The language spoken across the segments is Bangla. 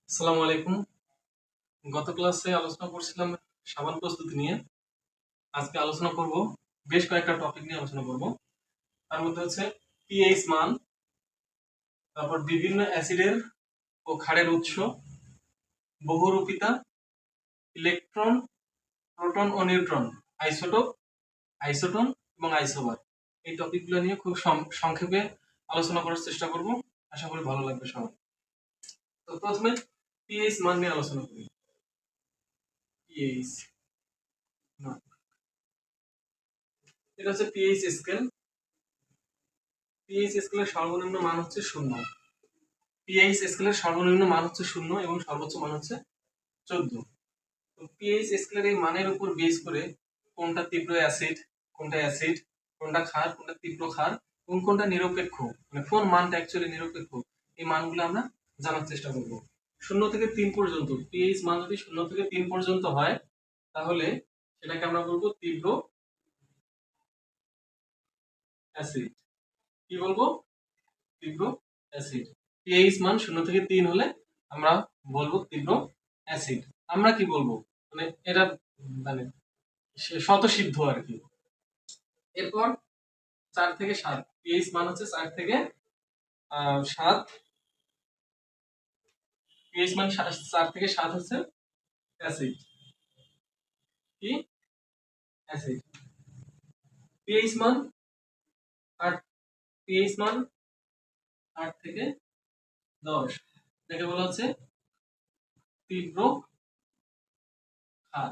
আসসালামু আলাইকুম। গত ক্লাসে আলোচনা করছিলাম সাবান প্রস্তুতি নিয়ে। আজকে আলোচনা করব বেশ কয়েকটা টপিক নিয়ে আলোচনা করব। তার মধ্যে হচ্ছে পিএইচ মান, তারপর বিভিন্ন অ্যাসিডের ও ক্ষারের উৎস, বহুরূপিতা, ইলেকট্রন, প্রোটন ও নিউট্রন, আইসোটোপ, আইসোটোন এবং আইসোবার। এই টপিকগুলো নিয়ে খুব সংক্ষেপে আলোচনা করার চেষ্টা করব। আশা করি ভালো লাগবে সবার। তো প্রথমে পিএইচ মান নিয়ে আলোচনা করি। পিএইচ মান, এটা হচ্ছে পিএইচ স্কেল। পিএইচ স্কেলের সর্বনিম্ন মান হচ্ছে 0। পিএইচ স্কেলের সর্বনিম্ন মান হচ্ছে 0 এবং সর্বোচ্চ মান হচ্ছে 14। তো পিএইচ স্কেলের এই মানের উপর বেস করে কোনটা তীব্র অ্যাসিড, কোনটা ক্ষার, কোনটা তীব্র ক্ষার এবং কোনটা নিরপেক্ষ, মানে কোন মানটা অ্যাকচুয়ালি নিরপেক্ষ, এই মানগুলো আমরা জানার চেষ্টা করব। 0 থেকে 3 পর্যন্ত পিএইচ মান যদি 0 থেকে 3 পর্যন্ত হয় তাহলে সেটাকে আমরা বলবো তীব্র অ্যাসিড। কি বলবো? তীব্র অ্যাসিড। পিএইচ মান 0 থেকে 3 হলে আমরা বলবো তীব্র অ্যাসিড। আমরা কি বলবো, মানে এটা মানে স্বতঃসিদ্ধ আর কি। এরপর 4 থেকে 7, পিএইচ মান হচ্ছে 4 থেকে 7, পিএইচ মান 4 থেকে 7 হচ্ছে অ্যাসিড। কি? অ্যাসিড। পিএইচ মান 8, পিএইচ মান 8 থেকে 10 এটাকে বলা হচ্ছে তীব্র ক্ষার।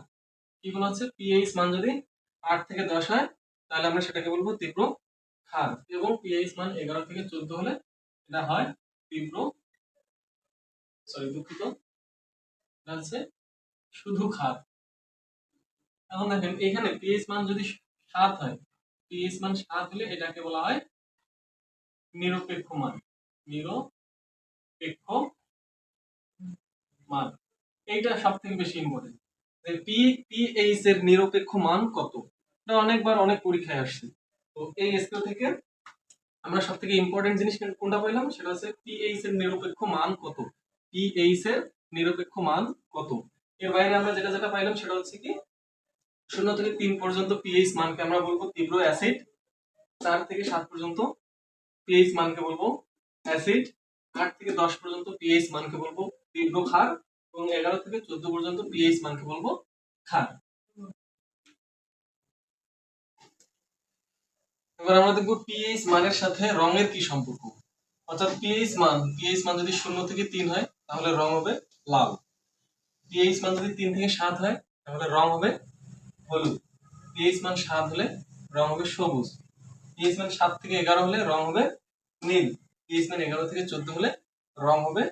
কি বলা হচ্ছে? পিএইচ মান যদি 8 থেকে 10 হয় তাহলে আমরা সেটাকে বলবো তীব্র ক্ষার, এবং পিএইচ মান 11 থেকে 14 হলে এটা হয় তীব্র, দুঃখিত, এটা হচ্ছে শুধু ক্ষার। এখন দেখেন এখানে পিএইচ মান যদি 7 হয়, পিএইচ মান 7 হলে এটাকে বলা হয় নিরপেক্ষ মান। নিরপেক্ষ মান, এইটা সবথেকে বেশি ইম্পর্টেন্ট। পিএইচ এর নিরপেক্ষ মান কত? এটা অনেকবার অনেক পরীক্ষায় আসছে। তো এই স্কেল থেকে আমরা সবথেকে ইম্পর্টেন্ট জিনিস কোনটা পাইলাম, সেটা হচ্ছে পিএইচ এর নিরপেক্ষ মান কত। পিএইচ এর নিরপেক্ষ মান কত? এর বাইরে আমরা যেটা যেটা পাইলাম সেটা হচ্ছে কি 0 থেকে 3 পর্যন্ত পিএইচ মানকে আমরা বলবো তীব্র অ্যাসিড, 4 থেকে 7 পর্যন্ত পিএইচ মানকে বলবো অ্যাসিড, 8 থেকে 10 পর্যন্ত পিএইচ মানকে বলবো তীব্র ক্ষার, এবং 11 থেকে 14 পর্যন্ত পিএইচ মানকে বলবো ক্ষার। এবার আমরা দেখবো পিএইচ মানের সাথে রঙের কি সম্পর্ক। অর্থাৎ পিএইচ মান যদি 0 থেকে 3 হয় তাহলে রং হবে লাল। পিএইচ মান যদি 3 থেকে 7 হয় তাহলে রং হবে হলুদ। পিএইচ মান 7 হলে রং হবে সবুজ। পিএইচ মান 7 থেকে 11 হলে রং হবে নীল। পিএইচ মান 11 থেকে 14 হলে রং হবে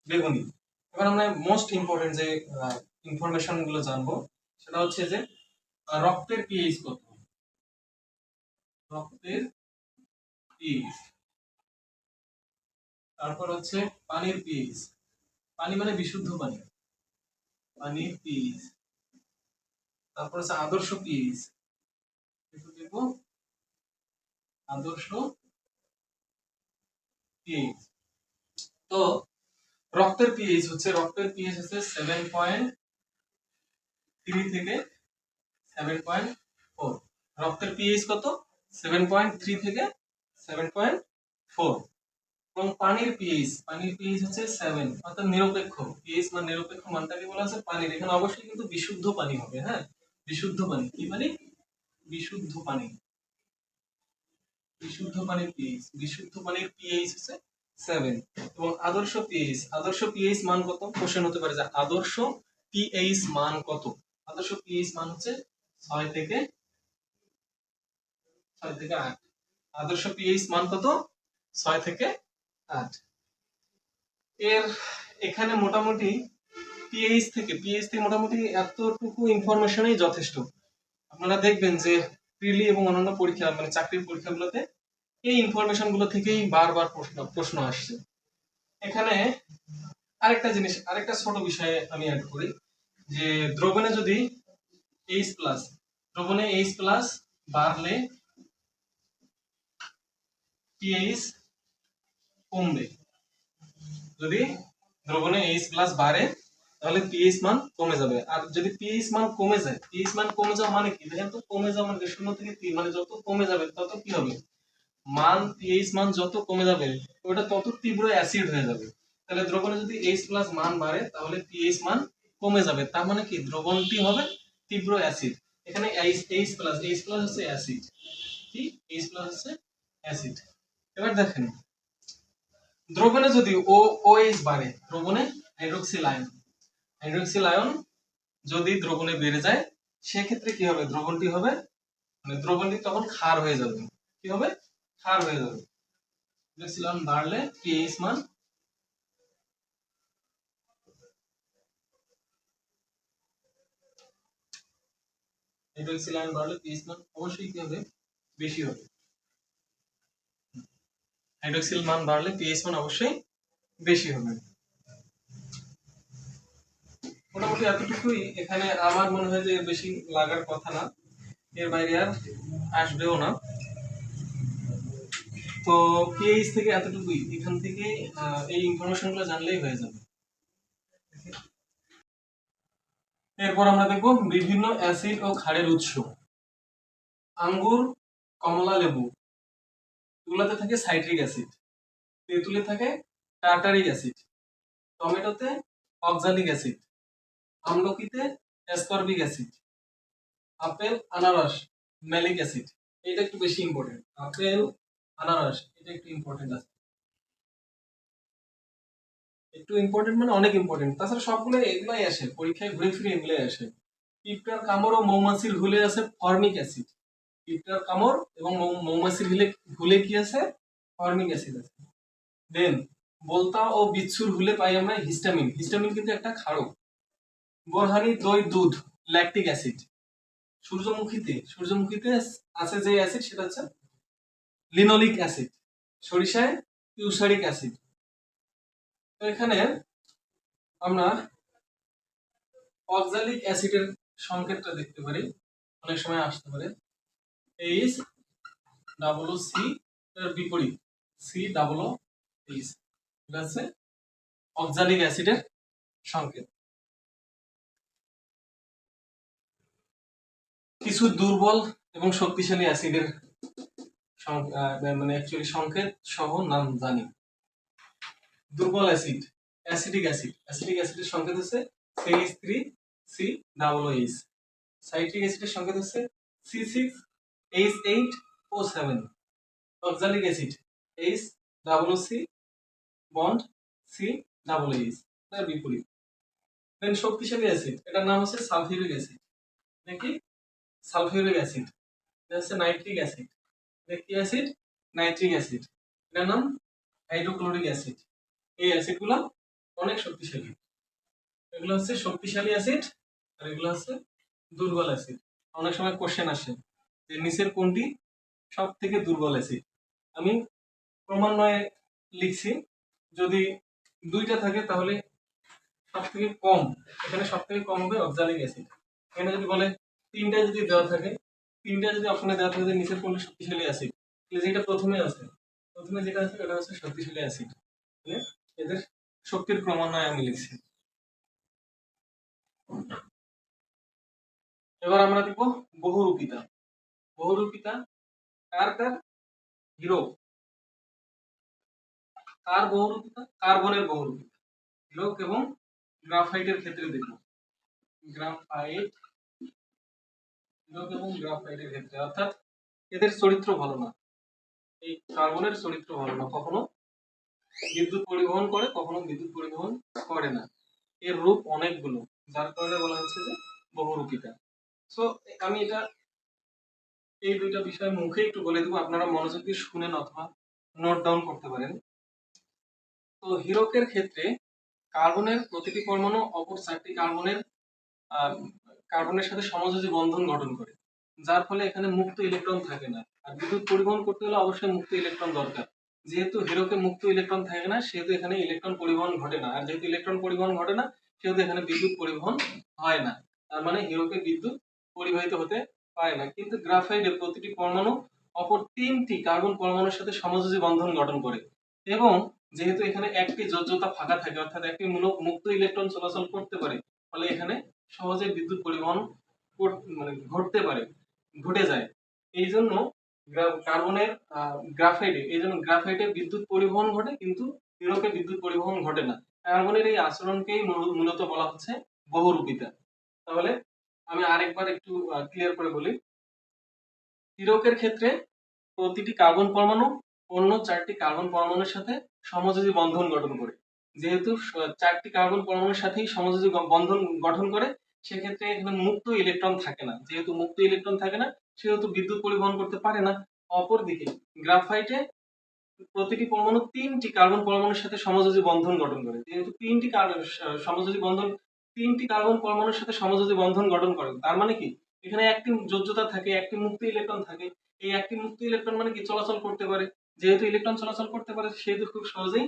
বেগুনি। এবার আমরা মোস্ট ইম্পর্টেন্ট যে ইনফরমেশন গুলো জানবো সেটা হচ্ছে যে রক্তের পিএইচ কত। রক্তের পিএইচ, তারপর হচ্ছে পানির পিএইচ। পানি মানে বিশুদ্ধ পানি, পানির পিএইচ। তারপর হচ্ছে আদর্শ পিএইচ, দেখবো আদর্শ পিএইচ। তো রক্তের পিএইচ হচ্ছে 7.3 থেকে 7.4। রক্তের পিএইচ কত? 7.3 থেকে 7.4। এবং পানির পিএইচ হচ্ছে 7, অর্থাৎ নিরপেক্ষ। পিএইচ মান নিরপেক্ষ মানটাকে বলা হচ্ছে পানির। এখানে অবশ্যই কিন্তু বিশুদ্ধ পানি হবে। হ্যাঁ, বিশুদ্ধ পানি। কি পানি? বিশুদ্ধ পানি। বিশুদ্ধ পানির পিএইচ, বিশুদ্ধ পানির পিএইচ হচ্ছে 7। এবং আদর্শ পিএইচ মান কত? কোশ্চেন হতে পারে যে আদর্শ পিএইচ মান কত। আদর্শ পিএইচ মান হচ্ছে 6 থেকে 8। আদর্শ পিএইচ মান কত? 6 থেকে 8। এর এখানে মোটামুটি পিএইচ থেকে মোটামুটি এতটুকু ইনফরমেশনই যথেষ্ট। আপনারা দেখবেন যে প্রিলি এবং অন্যান্য পরীক্ষা, মানে চাকরির পরীক্ষাগুলোতে এই ইনফরমেশন গুলো থেকেই বারবার প্রশ্ন আসছে। এখানে আরেকটা ছোট বিষয়ে আমি অ্যাড করি যে দ্রবণে যদি H+ বাড়লে পিএইচ কমবে। যদি দ্রবণে এইচ প্লাস বাড়ে তাহলে পিএইচ মান কমে যাবে। আর যদি পিএইচ মান কমে যায়, পিএইচ মান কমে যাওয়া মানে কি দেখেন তো, কমে যাওয়া মানে 0 থেকে 3, মানে যত কমে যাবে তত কি হবে, মান পিএইচ মান যত কমে যাবে ওটা তত তীব্র অ্যাসিড হয়ে যাবে। তাহলে দ্রবণে যদি এইচ প্লাস মান বাড়ে তাহলে পিএইচ মান কমে যাবে, তার মানে কি দ্রবণটি হবে তীব্র অ্যাসিড। এখানে এইচ প্লাস হচ্ছে অ্যাসিড, কি এইচ প্লাস হচ্ছে অ্যাসিড। এবার দেখেন দ্রবণে যদি OH বাড়ে, দ্রবণে হাইড্রোক্সিল আয়ন যদি দ্রবণে বেড়ে যায় সেক্ষেত্রে কি হবে, দ্রবণটি হবে মানে দ্রবণটি তখন ক্ষার হয়ে যাবে। কি হবে, ক্ষার হয়ে যাবে। হাইড্রোক্সিল আয়ন বাড়লে পিএইচ মান অবশ্যই কি হবে, বেশি হবে। হাইড্রোক্সিল মান বাড়লে পিএইচ মান অবশ্যই বেশি হবে। মোটামুটি এতটুকুই, এখানে আমার মনে হয় যে এর বেশি লাগার কথা না, এর বাইরে আর আসবেও না। তো পিএইচ থেকে এতটুকুই, এখান থেকে এই ইনফরমেশনগুলো জানলেই হয়ে যাবে। এরপর আমরা দেখব বিভিন্ন অ্যাসিড ও ক্ষারের উৎস। আঙ্গুর, কমলা লেবু এগুলোতে থাকে সাইট্রিক অ্যাসিড, তেঁতুলে থাকে টার্টারিক অ্যাসিড, টমেটোতে অক্সালিক অ্যাসিড, আমলকিতে অ্যাসকর্বিক অ্যাসিড, আপেল আনারস ম্যালিক অ্যাসিড। এটা একটু বেশি ইম্পর্টেন্ট, আপেল আনারস এটা একটু ইম্পর্টেন্ট আছে, একটু ইম্পর্টেন্ট মানে অনেক ইম্পর্টেন্ট। তাছাড়া সবগুলো এগুলাই আসে পরীক্ষায়, ঘুরে ফিরে এগুলাই আসে। পিঁপড়ার কামড় ও মৌমাছির হুলে আছে ফর্মিক অ্যাসিড, পিঁপড়ার কামড় এবং মৌমাছির হুলে কি আছে, ফর্মিক অ্যাসিড আছে। দেন বলতা ও বিচ্ছুর হুলে পাই আমরা হিস্টামিন, হিস্টামিন কিন্তু একটা ক্ষারক। বোরহানি, দই, দুধ ল্যাকটিক অ্যাসিড। সূর্যমুখীতে আছে যে অ্যাসিড সেটা হচ্ছে লিনোলিক অ্যাসিড। সরিষায় ইউসারিক অ্যাসিড। তো এখানে আমরা অক্সালিক অ্যাসিডের সংকেতটা দেখতে পারি, অনেক সময় আসতে পারে এইচ ডাবল ও সি এর বিপরীত সি ডাবল ও এইচ, এটা হচ্ছে অক্সালিক অ্যাসিডের সংকেত। কিছু দুর্বল এবং শক্তিশালী অ্যাসিডের মানে অ্যাকচুয়ালি সংকেত সহ নাম জানি। দুর্বল অ্যাসিড, অ্যাসিডিক অ্যাসিডের সংকেত হচ্ছে CH3COOH। সাইট্রিক অ্যাসিডের সংকেত হচ্ছে C6H8O7। Oxalic acid HCC bond COOH, তার বিপরীত। দেন শক্তিশালী অ্যাসিড, এটার নাম হচ্ছে সালফিউরিক অ্যাসিড, নাকি সালফিউরিক অ্যাসিড। এটা হচ্ছে নাইট্রিক অ্যাসিড, কি অ্যাসিড, নাইট্রিক অ্যাসিড। এটার নাম হাইড্রোক্লোরিক অ্যাসিড। এই অ্যাসিডগুলো অনেক শক্তিশালী, এগুলো হচ্ছে শক্তিশালী অ্যাসিড আর এগুলো হচ্ছে দুর্বল অ্যাসিড। অনেক সময় কোশ্চেন আসে যে নিচের কোনটি সব থেকে দুর্বল অ্যাসিড। আমি ক্রমান্বয়ে লিখছি, যদি দুইটা থাকে তাহলে সব থেকে কম, এখানে সব থেকে কম হবে অক্সালিক অ্যাসিড। এখানে যদি বলে তিনটা যদি দেওয়া থাকে, তিনটা যদি অপশনে দেওয়া থাকে যে নিচের কোনটি শক্তিশালী অ্যাসিড, যেটা প্রথমে আছে, প্রথমে যেটা আছে ওটা হচ্ছে শক্তিশালী অ্যাসিড। এদের শক্তির ক্রমান্বয়ে আমি লিখছি। এবার আমরা দেখব বহুরূপিতা। বহুরূপিতা কার কার, হিরো কার বহুরূপিতা, কার্বনের বহুরূপিতা, হিরো এবং গ্রাফাইটের ক্ষেত্রে দেখব। গ্রাফাইট, হিরো এবং গ্রাফাইটের ক্ষেত্রে, অর্থাৎ এদের চরিত্র ভালো না, এই কার্বনের চরিত্র ভালো না, কখনো বিদ্যুৎ পরিবহন করে কখনো বিদ্যুৎ পরিবহন করে না, এর রূপ অনেকগুলো, যার কারণে বলা হচ্ছে যে বহুরূপিতা। সো আমি এটা এই দুইটা বিষয় মুখে একটু বলে দেবো, আপনারা মনোযোগ দিয়ে শুনেন অথবা নোট ডাউন করতে পারেন। তো হিরকের ক্ষেত্রে কার্বনের প্রতিটি পরমাণু অপর চারটি কার্বনের সাথে সমযোজী বন্ধন গঠন করে, যার ফলে এখানে মুক্ত ইলেকট্রন থাকে না। আর বিদ্যুৎ পরিবহন করতে হলে অবশ্যই মুক্ত ইলেকট্রন দরকার। যেহেতু হিরকে মুক্ত ইলেকট্রন থাকে না সেহেতু এখানে ইলেকট্রন পরিবহন ঘটে না, আর যেহেতু ইলেকট্রন পরিবহন ঘটে না সেহেতু এখানে বিদ্যুৎ পরিবহন হয় না, তার মানে হিরকে বিদ্যুৎ পরিবাহিত হতে পারে না। কিন্তু গ্রাফাইটের প্রতিটি পরমাণু অপর তিনটি কার্বন পরমাণুর সাথে সমযোজী বন্ধন গঠন করে এবং যেহেতু এখানে একটি যোজ্যতা ফাঁকা থাকে, অর্থাৎ একটি মুক্ত ইলেকট্রন চলাচল করতে পারে, ফলে এখানে সহজে বিদ্যুৎ পরিবহন মানে ঘটে যায়। এই জন্য কার্বনের গ্রাফাইটে বিদ্যুৎ পরিবহন ঘটে, কিন্তু নিরকে বিদ্যুৎ পরিবহন ঘটে না। কার্বনের এই আচরণকেই মূলত বলা হচ্ছে বহুরূপিতা। তাহলে আমি আরেকবার একটু ক্লিয়ার করে বলি। হীরকের ক্ষেত্রে প্রতিটি কার্বন পরমাণু অন্য 4টি কার্বন পরমাণুর সাথে সমযোজী বন্ধন গঠন করে। যেহেতু 4টি কার্বন পরমাণুর সাথেই সমযোজী বন্ধন গঠন করে, সেক্ষেত্রে এখানে মুক্ত ইলেকট্রন থাকে না। যেহেতু মুক্ত ইলেকট্রন থাকে না, সেহেতু বিদ্যুৎ পরিবহন করতে পারে না। অপরদিকে গ্রাফাইটে প্রতিটি পরমাণু 3টি কার্বন পরমাণুর সাথে সমযোজী বন্ধন গঠন করে। যেহেতু 3টি কার্বন পরমাণুর সাথে সমযোজী বন্ধন গঠন করে, তার মানে কি এখানে একটি যোজ্যতা থাকে, একটি মুক্ত ইলেকট্রন থাকে। এই একটি মুক্ত ইলেকট্রন মানে কি চলাচল করতে পারে। যেহেতু ইলেকট্রন চলাচল করতে পারে, সেহেতু খুব সহজেই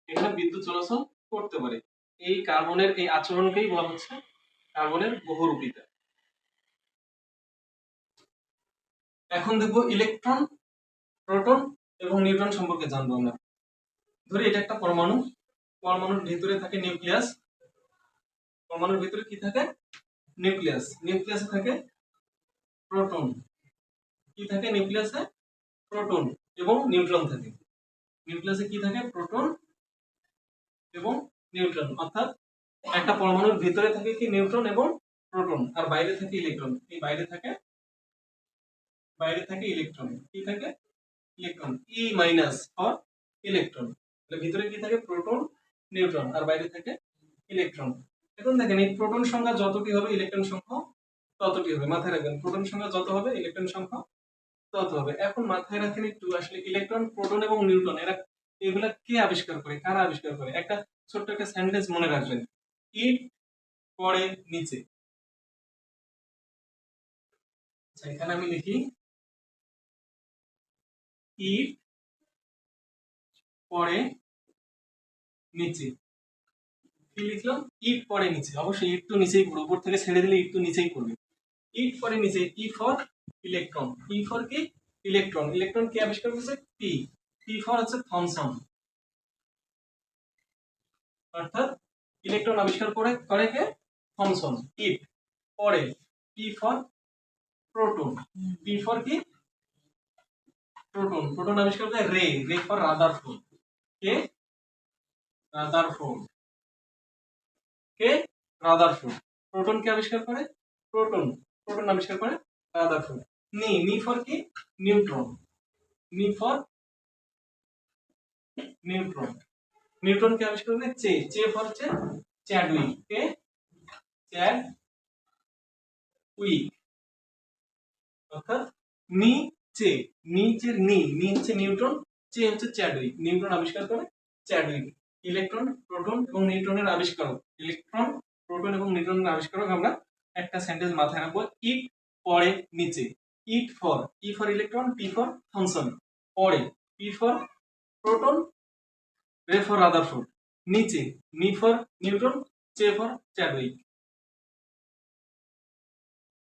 এখানে বিদ্যুৎ চলাচল করতে পারে। এই কার্বনের এই আচরণকেই বলা হচ্ছে কার্বনের বহুরূপিতা। এখন দেখবো ইলেকট্রন, প্রোটন এবং নিউট্রন সম্পর্কে জানবো আমরা। ধরি এটা একটা পরমাণু, পরমাণুর ভিতরে থাকে নিউক্লিয়াস। পরমাণুর ভিতরে কি থাকে? নিউক্লিয়াস। নিউক্লিয়াসে থাকে প্রোটন। কি থাকে নিউক্লিয়াসে? প্রোটন এবং নিউট্রন থাকে। নিউক্লিয়াসে কি থাকে? প্রোটন এবং নিউট্রন। অর্থাৎ একটা পরমাণুর ভিতরে থাকে কি নিউট্রন এবং প্রোটন, আর বাইরে থাকে ইলেকট্রন। এই বাইরে থাকে ইলেকট্রন। কি থাকে? Electron. E minus for electron. তাহলে ভিতরে কি থাকে? প্রোটন, নিউট্রন, আর বাইরে থাকে ইলেকট্রন। এখন দেখেন এই প্রোটন সংখ্যা যতটি হবে ইলেকট্রন সংখ্যা ততটি হবে। মাথায় রাখবেন, প্রোটন সংখ্যা যত হবে ইলেকট্রন সংখ্যা তত হবে। এখন মাথায় রাখেন একটু, আসলে ইলেকট্রন, প্রোটন এবং নিউট্রন এগুলা কে আবিষ্কার করে? কারা আবিষ্কার করে? একটা ছোট্ট একটা সেন্টেন্স মনে রাখবেন, ইট পড়ে নিচে। আচ্ছা, এখানে আমি লিখি ইট পড়ে নিচে। কি লিখলাম? ইট পড়ে নিচে। অবশ্যই ইট তো নিচেই পড়বে, উপর থেকে ছেড়ে দিলে ইট তো নিচেই পড়বে। ইট পড়ে নিচে। E for electron. E for কি? ইলেকট্রন। ইলেকট্রন কে আবিষ্কার করেছে? পি। পি ফর হচ্ছে থমসন। অর্থাৎ ইলেকট্রন আবিষ্কার করে কে? থমসন। ইট পড়ে। P for proton. P for কি? প্রোটন। প্রোটন আবিষ্কার করে রে। R for Rutherford. কে? রাদারফোর্ড। কে? রাদারফোর্ড। প্রোটন কে আবিষ্কার করে? প্রোটন। প্রোটন আবিষ্কার করে রাদারফোর্ড। নি। নি ফর কি? নিউট্রন। নি ফর নিউট্রন। নিউট্রন কে আবিষ্কার করে? চে। চে ফর হচ্ছে চ্যাডউইক। কে? চ্যাডউইক। অর্থাৎ নিচে। নিচের নি হচ্ছে নিউট্রন, চে হচ্ছে চ্যাডউইক। নিউট্রন আবিষ্কার করে চ্যাডউইক। ইলেকট্রন, প্রোটন এবং নিউট্রনের আবিষ্কারক। ইলেকট্রন, প্রোটন এবং নিউট্রনের আবিষ্কারক আমরা একটা সেন্টেন্স মাথায় রাখবো, ইট পড়ে নিচে। It for, E for electron, P for Thomson. পড়ে, পি ফর প্রোটন, রে ফর রাদারফোর্ড। নিচে, নি ফর নিউট্রন, চে ফর চ্যাডউইক।